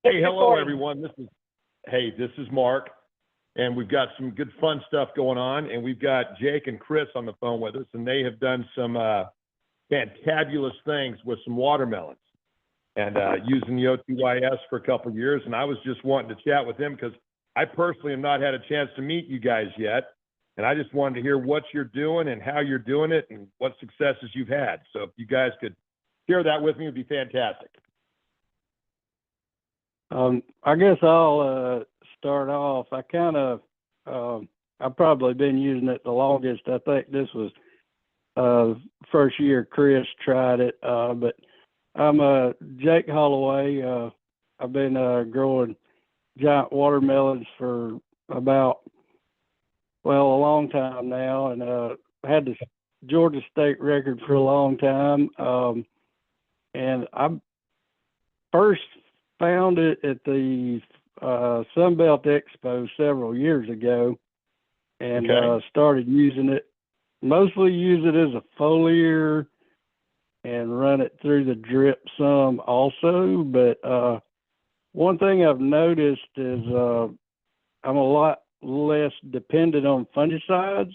Hey, hello everyone. This is Mark, and we've got some good fun stuff going on, and we've got Jake and Chris on the phone with us, and they have done some fantabulous things with some watermelons and using the OII-YS for a couple of years. And I was just wanting to chat with them because I personally have not had a chance to meet you guys yet, and I just wanted to hear what you're doing and how you're doing it and what successes you've had. So if you guys could share that with me, it'd be fantastic. I guess I'll start off. I've probably been using it the longest. I think this was first year Chris tried it, but I'm Jake Holloway. I've been growing giant watermelons for about, a long time now, and had the Georgia state record for a long time. And I first found it at the Sunbelt Expo several years ago, and started using it. Mostly use it as a foliar and run it through the drip some also. But one thing I've noticed is I'm a lot less dependent on fungicides.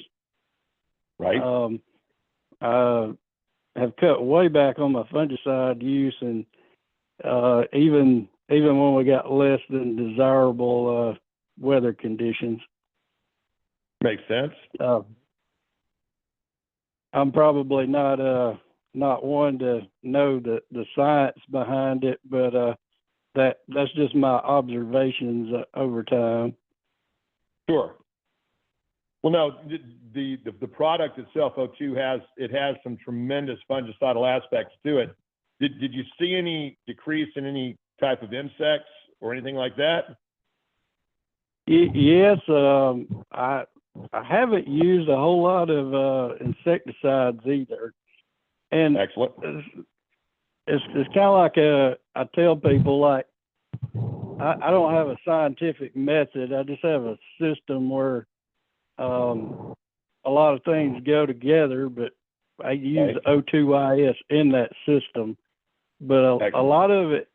Right. I have cut way back on my fungicide use, and even when we got less than desirable weather conditions. Makes sense. I'm probably not one to know the science behind it, but that's just my observations over time. Sure. Well, no, the product itself, O2, has some tremendous fungicidal aspects to it. Did you see any decrease in any type of insects or anything like that? Yes, I haven't used a whole lot of insecticides either. And excellent. It's kind of like I tell people, like, I don't have a scientific method. I just have a system where a lot of things go together, but I use O2-YS in that system. But a lot of it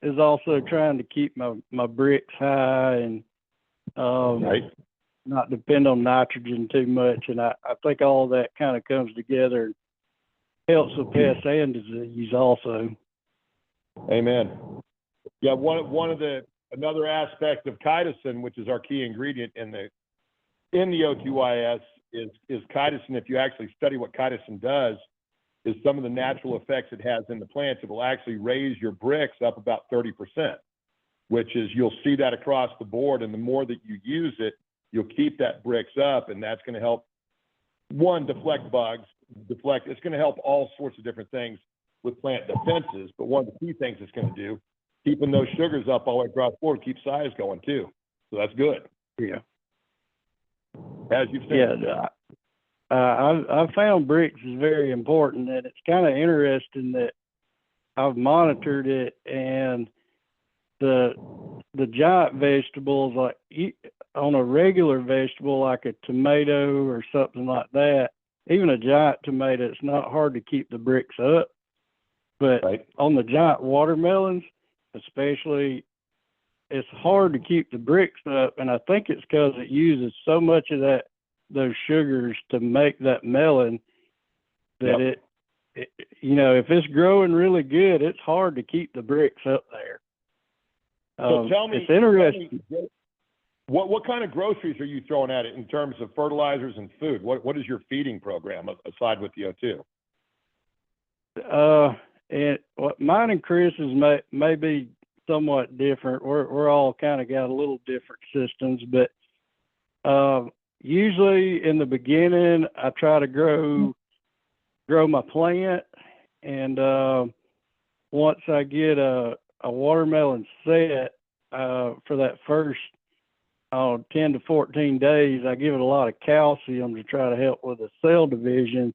is also trying to keep my brix high and not depend on nitrogen too much. And I think all of that kind of comes together and helps with pests and disease also. Amen. Yeah, another aspect of chitosan, which is our key ingredient in the OII-YS, is chitosan. If you actually study what chitosan does, is some of the natural effects it has in the plants. It will actually raise your brix up about 30%, which is, you'll see that across the board. And the more that you use it, you'll keep that brix up, and that's going to help, one, deflect bugs, it's going to help all sorts of different things with plant defenses. But one of the key things it's going to do, keeping those sugars up all the way across the board, keeps size going too. So that's good. Yeah. As you've said. Yeah. I found brix is very important, and it's kind of interesting that I've monitored it, and the giant vegetables, like on a regular vegetable like a tomato or something like that, even a giant tomato, it's not hard to keep the brix up. But on the giant watermelons, especially, it's hard to keep the brix up, and I think it's because it uses so much of those sugars to make that melon that it, if it's growing really good, it's hard to keep the brix up there. So tell me, it's interesting. What kind of groceries are you throwing at it in terms of fertilizers and food? What is your feeding program aside with the O2? And mine and Chris's may be somewhat different. We're all kind of got a little different systems, but usually in the beginning, I try to grow my plant, and once I get a watermelon set for that first 10 to 14 days, I give it a lot of calcium to try to help with the cell division.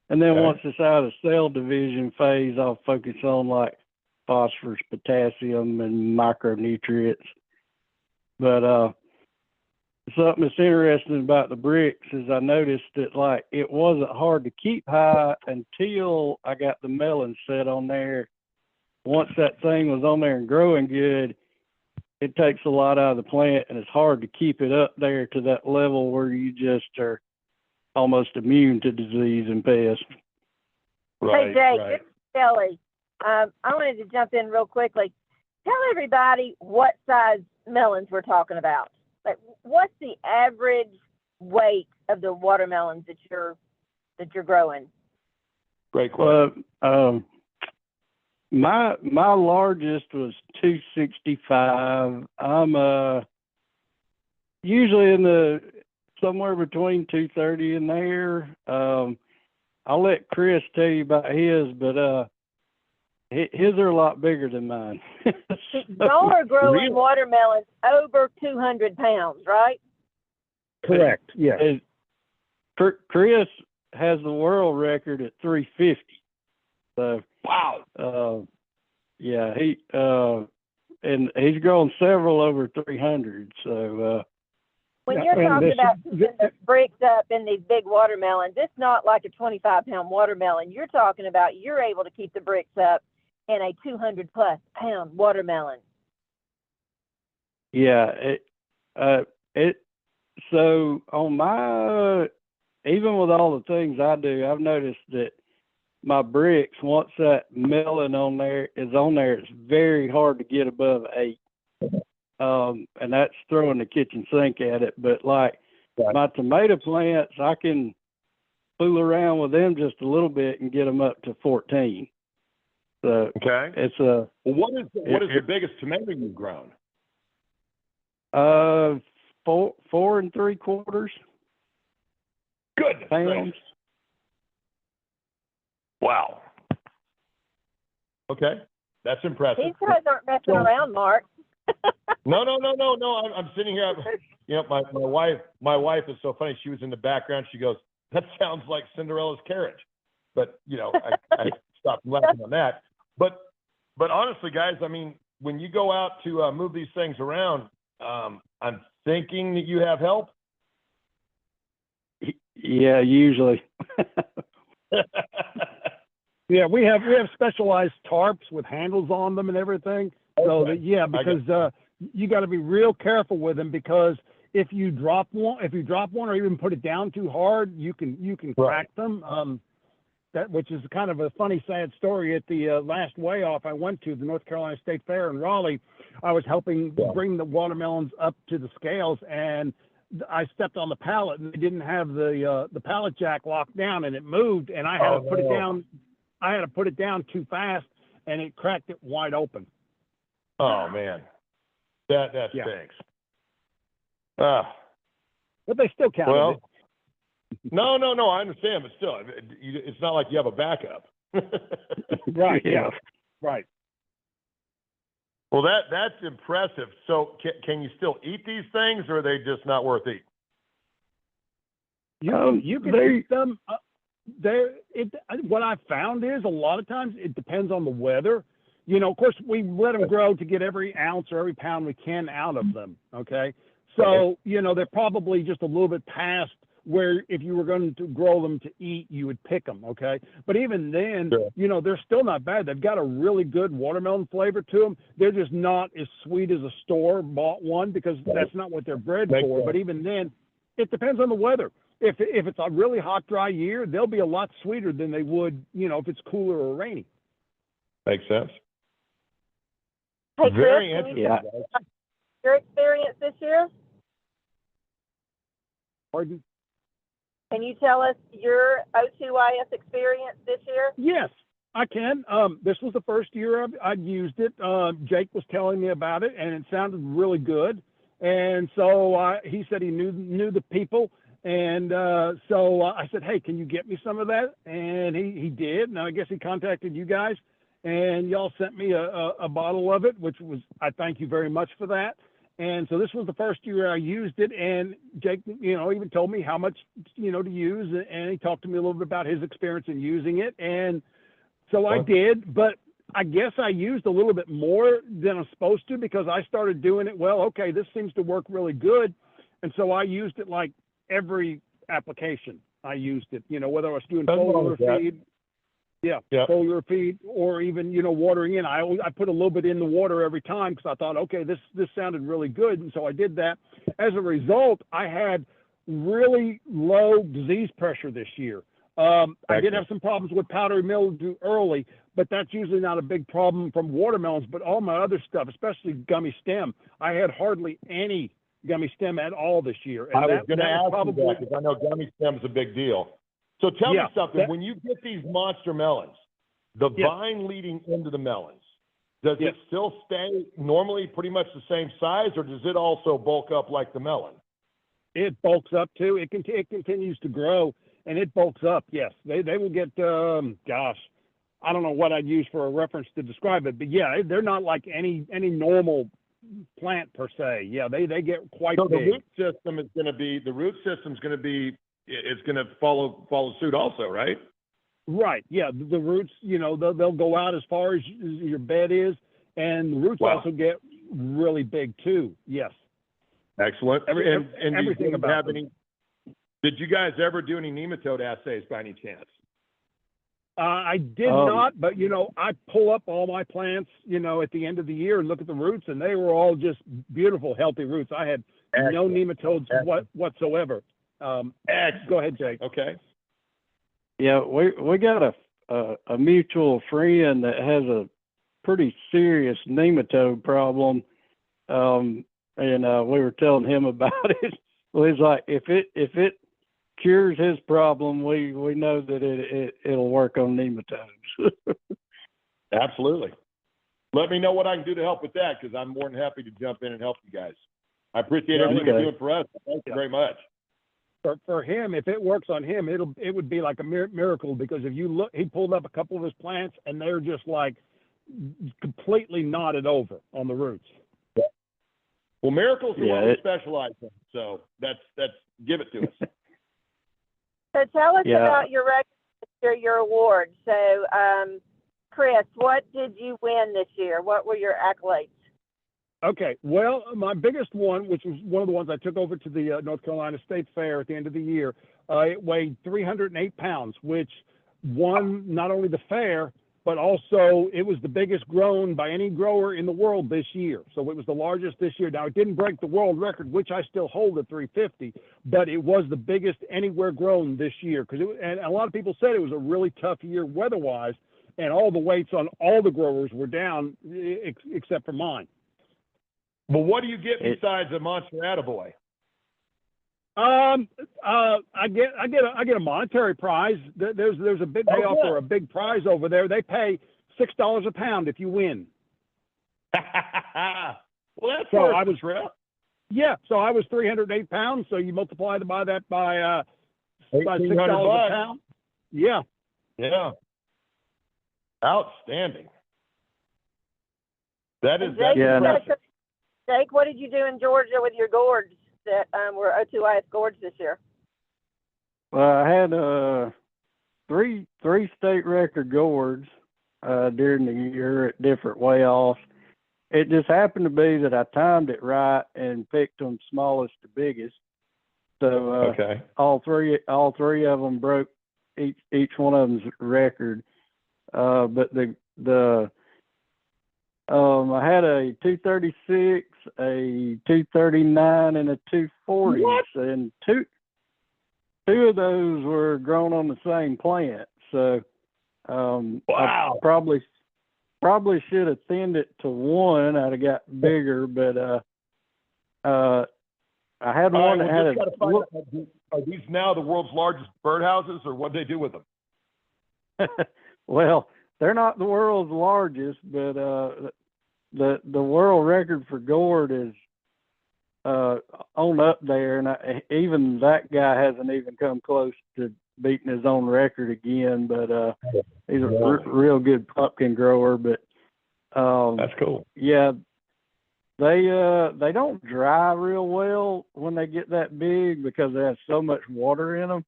And then once it's out of the cell division phase, I'll focus on like phosphorus, potassium, and micronutrients. But something that's interesting about the brix is I noticed that, like, it wasn't hard to keep high until I got the melon set on there. once that thing was on there and growing good, it takes a lot out of the plant, and it's hard to keep it up there to that level where you just are almost immune to disease and pests. Right, Hey, Jake, right. this is Kelly. I wanted to jump in real quickly. Tell everybody what size melons we're talking about. Like, what's the average weight of the watermelons that you're growing? Great question. My largest was 265. I'm usually in somewhere between 230 and there. I'll let Chris tell you about his, but his are a lot bigger than mine. Y'all are growing Really? watermelons over 200 pounds, right? Correct. Yes. Chris has the world record at 350. So Wow. yeah, and he's grown several over 300. So When Yeah, you're and talking this- about keeping the bricks up in these big watermelons, it's not like a 25-pound watermelon. You're talking about you're able to keep the bricks up in a 200-plus pound watermelon. yeah, so on my, even with all the things I do, I've noticed that my bricks, once that melon is on there, it's very hard to get above 8. And that's throwing the kitchen sink at it. But like Right. my tomato plants, I can fool around with them just a little bit and get them up to 14. So Okay. it's Well, what is the biggest tomato you've grown? 4 3/4 Goodness pounds. gracious. Wow. Okay. That's impressive. These guys aren't messing around, Mark. No. I'm sitting here. My wife is so funny. She was in the background. She goes, "That sounds like Cinderella's carriage," but I stopped laughing on that. But honestly, guys, I mean, when you go out to move these things around, I'm thinking that you have help. Yeah, usually. Yeah, we have specialized tarps with handles on them and everything. So Okay. that, yeah, because you got to be real careful with them, because if you drop one or even put it down too hard, you can crack them. Which is kind of a funny, sad story. At the last weigh off I went to, the North Carolina State Fair in Raleigh, I was helping bring the watermelons up to the scales, and I stepped on the pallet, and they didn't have the pallet jack locked down, and it moved, and I had to put it down. I had to put it down too fast, and it cracked it wide open. Oh man, that Yeah. stinks. But they still counted Well, it. no. I understand, but still, it's not like you have a backup. Right. Yeah. Right. Well, that's impressive. So, can you still eat these things, or are they just not worth eating? You can eat them. What I found is a lot of times it depends on the weather. Of course, we let them grow to get every ounce or every pound we can out of them. Okay. So, they're probably just a little bit past where if you were going to grow them to eat, you would pick them. Okay. But even then, Sure. they're still not bad. They've got a really good watermelon flavor to them. They're just not as sweet as a store-bought one, because that's not what they're bred Makes for. sense. But even then, it depends on the weather. If it's a really hot, dry year, they'll be a lot sweeter than they would, if it's cooler or rainy. Makes sense. Hey, Very Chris, can interesting. you Yeah. tell us your experience this year? Pardon? Can you tell us your OII-YS experience this year? Yes, I can. This was the first year I'd used it. Jake was telling me about it, and it sounded really good. And so he said he knew the people. And so I said, hey, can you get me some of that? And he did. And I guess he contacted you guys, and y'all sent me a bottle of it, which was, I thank you very much for that. And so this was the first year I used it, and Jake, even told me how much, to use, and he talked to me a little bit about his experience in using it. And so I did, but I guess I used a little bit more than I'm supposed to, because I started doing it. Well, okay, this seems to work really good. And so I used it like every application. I used it, whether I was doing Nothing wrong foliar with that. feed. Yeah, Yep. foliar feed, or even watering in. I put a little bit in the water every time because I thought, okay, this sounded really good, and so I did that. As a result, I had really low disease pressure this year. I did have some problems with powdery mildew early, but that's usually not a big problem from watermelons. But all my other stuff, especially gummy stem, I had hardly any gummy stem at all this year. And I was going to that ask probably, you that because I know gummy stem's a big deal. So tell me something. When you get these monster melons, the vine leading into the melons, does it still stay normally pretty much the same size, or does it also bulk up like the melon? It bulks up too. It continues to grow, and it bulks up. Yes, they will get. Gosh, I don't know what I'd use for a reference to describe it, but yeah, they're not like any normal plant per se. Yeah, they get quite big. So the root system is going to be it's going to follow suit also, right? Right. Yeah, the roots. They'll go out as far as your bed is, and the roots also get really big too. Yes. Excellent. And everything about them. Did you guys ever do any nematode assays by any chance? I did not, but I pull up all my plants, at the end of the year and look at the roots, and they were all just beautiful, healthy roots. I had no nematodes whatsoever. Go ahead, Jake. Okay. Yeah, we got a mutual friend that has a pretty serious nematode problem, and we were telling him about it. Well, he's like, if it cures his problem, we know that it'll work on nematodes. Absolutely. Let me know what I can do to help with that, because I'm more than happy to jump in and help you guys. I appreciate everything you're doing for us. Thank you very much. For him, if it works on him, it would be like a miracle, because if you look, he pulled up a couple of his plants and they're just like completely knotted over on the roots. Well, miracles are what we specialize in, so that's give it to us. So tell us about your awards. So, Chris, what did you win this year? What were your accolades? Okay, well, my biggest one, which was one of the ones I took over to the North Carolina State Fair at the end of the year, it weighed 308 pounds, which won not only the fair, but also it was the biggest grown by any grower in the world this year. So it was the largest this year. Now, it didn't break the world record, which I still hold at 350, but it was the biggest anywhere grown this year. And a lot of people said it was a really tough year weather-wise, and all the weights on all the growers were down except for mine. Well, what do you get besides a monster attaboy? I get a monetary prize. There's a big payoff for a big prize over there. They pay $6 a pound if you win. Well, that's so worth I was the trip. Yeah, so I was 308 pounds. So you multiply by that by $6 a pound. Yeah. Yeah. Outstanding. That's impressive. Jake, what did you do in Georgia with your gourds that were OII-YS gourds this year? Well, I had three state record gourds during the year at different weigh-offs. It just happened to be that I timed it right and picked them smallest to biggest. So all three of them broke each one of them's record. But I had a 236, a 239, and a 240. What? And two of those were grown on the same plant. So I probably should have thinned it to one. I'd have got bigger, but I had one that had Are these now the world's largest birdhouses, or what do they do with them? Well, they're not the world's largest, but the world record for gourd is on up there, and even that guy hasn't even come close to beating his own record again. But he's a real good pumpkin grower. But that's cool. Yeah, they don't dry real well when they get that big because they have so much water in them.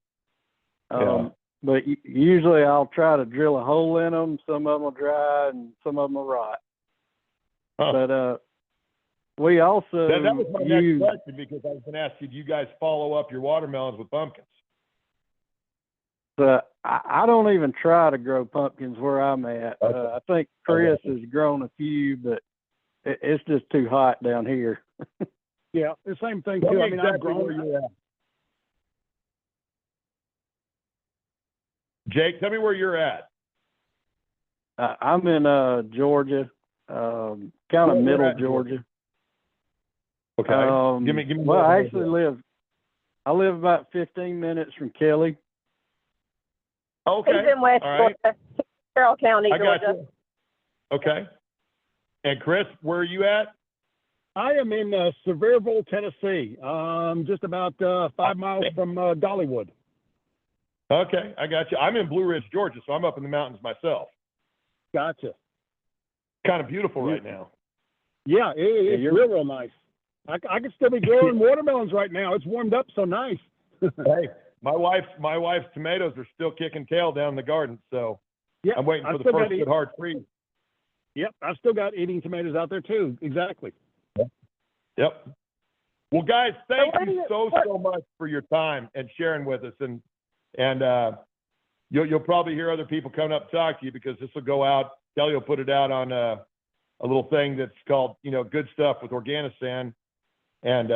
But usually I'll try to drill a hole in them. Some of them will dry and some of them will rot. But we also that was my next question, because I was going to ask you, do you guys follow up your watermelons with pumpkins? So I don't even try to grow pumpkins where I'm at. Okay. I think Chris has grown a few, but it's just too hot down here. Yeah, the same thing Tell too. me I mean, I've exactly where grown. you're at. Jake, tell me where you're at. I'm in Georgia, kind of Where middle at in Georgia? Georgia. Okay. Give me. Well, more I of actually that. live about 15 minutes from Kelly. Okay. He's in West All right. Georgia, Carroll County, I got Georgia. you. Okay. And Chris, where are you at? I am in Sevierville, Tennessee. Just about 5 miles from Dollywood. Okay, I got you. I'm in Blue Ridge, Georgia, so I'm up in the mountains myself. Gotcha. Kind of beautiful right now. Yeah, it's real nice. I could still be growing watermelons right now. It's warmed up so nice. Hey, my wife's tomatoes are still kicking tail down in the garden, so Yeah, I'm waiting for the first good hard freeze. Yep, I've still got eating tomatoes out there too. Exactly. Yep. Well, guys, thank So you so much for your time and sharing with us, and you'll probably hear other people coming up and talk to you because this will go out. Kelly will put it out on a little thing that's called, Good Stuff with Organisan, and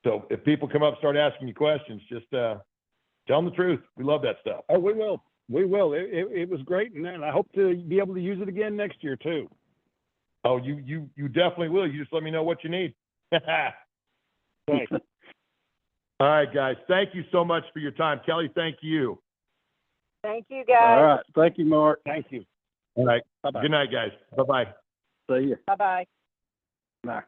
so if people come up and start asking you questions, just tell them the truth. We love that stuff. Oh, we will. We will. It was great, and I hope to be able to use it again next year too. Oh, you definitely will. You just let me know what you need. Thanks. All right, guys. Thank you so much for your time. Kelly, thank you. Thank you, guys. All right. Thank you, Mark. Thank you. All right. Bye-bye. Good night, guys. Bye-bye. See you. Bye-bye. Bye.